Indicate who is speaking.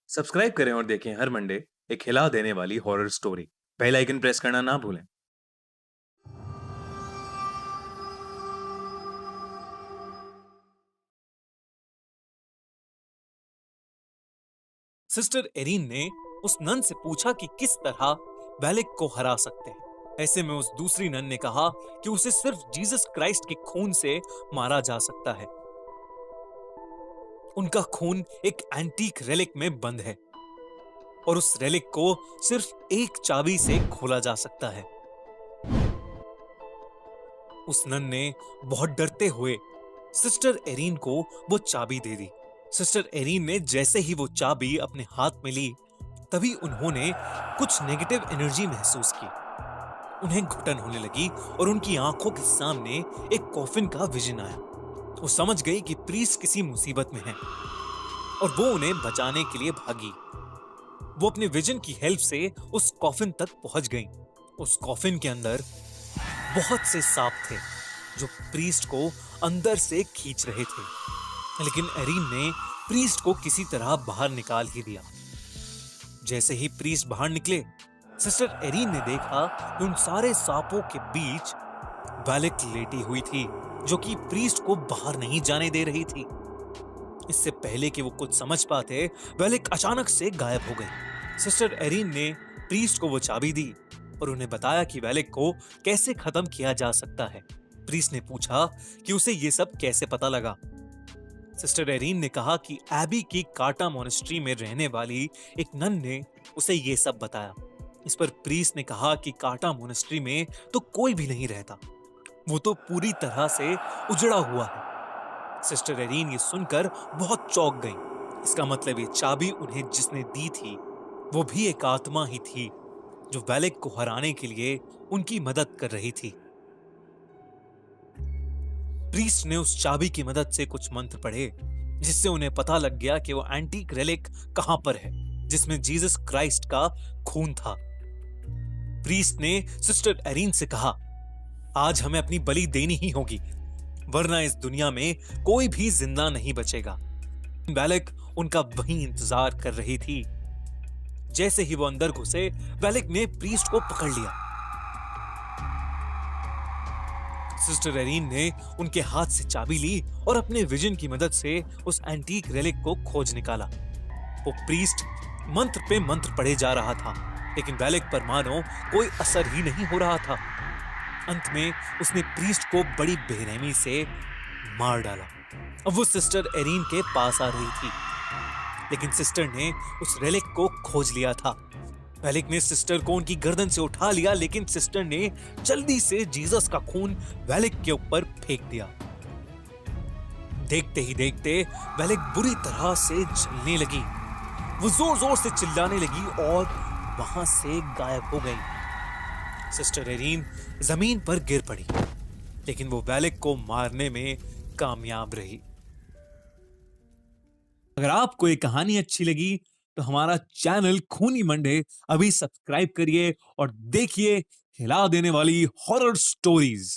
Speaker 1: Subscribe करें और देखें हर मंडे एक हिला देने वाली horror story. Bell icon press करना ना भूलें।
Speaker 2: सिस्टर एरीन ने उस नन से पूछा कि किस तरह वेलिक को हरा सकते हैं। ऐसे में उस दूसरी नन ने कहा कि उसे सिर्फ जीसस क्राइस्ट के खून से मारा जा सकता है। उनका खून एक एंटीक रेलिक में बंद है और उस रेलिक को सिर्फ एक चाबी से खोला जा सकता है। उस नन ने बहुत डरते हुए सिस्टर एरीन को वो चाबी दे दी। सिस्टर एरीन ने जैसे ही वो चाबी अपने हाथ में ली, तभी उन्होंने कुछ नेगेटिव एनर्जी महसूस की। उन्हें घुटन होने लगी और उनकी आंखों के सामने एक कॉफिन का विजन आया। वो समझ गई कि प्रीस्ट किसी मुसीबत में है और वो उन्हें बचाने के लिए भागी। वो अपने विजन की हेल्प से उस कॉफिन तक पहुंच गई। उस कॉफिन के अंदर बहुत से सांप थे जो प्रीस्ट को अंदर से खींच रहे थे, लेकिन एरीन ने प्रीस्ट को किसी तरह बाहर निकाल ही दिया। जैसे ही प्रीस्ट बाहर निकले, सिस्टर एरीन ने देखा कि उन सारे सांपों के बीच वेलिक लेटी हुई थी, जो कि प्रीस्ट को बाहर नहीं जाने दे रही थी। इससे पहले कि वो कुछ समझ पाते, वेलिक अचानक से गायब हो गई। सिस्टर एरीन ने प्रीस्ट को वो चाबी दी और उन्हें बताया कि वेलिक को कैसे खत्म किया जा सकता है। प्रीस्ट ने पूछा कि उसे ये सब कैसे पता लगा। सिस्टर एरीन ने कहा कि एबी की काटा मोनेस्ट्री में रहने वाली एक नन ने उसे ये सब बताया। इस पर प्रीस्ट ने कहा कि काटा मोनेस्ट्री में तो कोई भी नहीं रहता, वो तो पूरी तरह से उजड़ा हुआ है। सिस्टर एरीन ये सुनकर बहुत चौंक गई। इसका मतलब ये चाबी उन्हें जिसने दी थी, वो भी एक आत्मा ही थी जो वेलिक को हराने के लिए उनकी मदद कर रही थी। प्रीस्ट ने उस चाबी की मदद से कुछ मंत्र पढ़े, जिससे उन्हें पता लग गया कि वो एंटीक रेलिक कहां पर है, जिसमें जीसस क्राइस्ट का खून था। प्रीस्ट ने सिस्टर एरीन से कहा, आज हमें अपनी बलि देनी ही होगी, वरना इस दुनिया में कोई भी जिंदा नहीं बचेगा। वेलिक उनका वहीं इंतजार कर रही थी। जैसे ही वो अंदर घुसे, वेलिक ने प्रीस्ट को पकड़ लिया। सिस्टर एरीन ने उनके हाथ से चाबी ली और अपने विजन की मदद से उस एंटीक रेलिक को खोज निकाला। वो प्रीस्ट मंत्र पे मंत्र पढ़े जा रहा था, लेकिन वेलिक पर मानो कोई असर ही नहीं हो रहा था। अंत में उसने प्रीस्ट को बड़ी बेरहमी से मार डाला। अब वो सिस्टर एरीन के पास आ रही थी, लेकिन सिस्टर ने उस रेलिक को खोज लिया था। वेलिक ने सिस्टर को उनकी गर्दन से उठा लिया, लेकिन सिस्टर ने जल्दी से जीसस का खून वेलिक के ऊपर फेंक दिया। देखते ही देखते वेलिक बुरी तरह से जलने लगी। वो जोर जोर से चिल्लाने लगी और वहां से गायब हो गई। सिस्टर एरीन जमीन पर गिर पड़ी, लेकिन वो वेलिक को मारने में कामयाब रही। अगर आपको ये कहानी अच्छी लगी तो हमारा चैनल खूनी मंडे अभी सब्सक्राइब करिए और देखिए हिला देने वाली हॉरर स्टोरीज।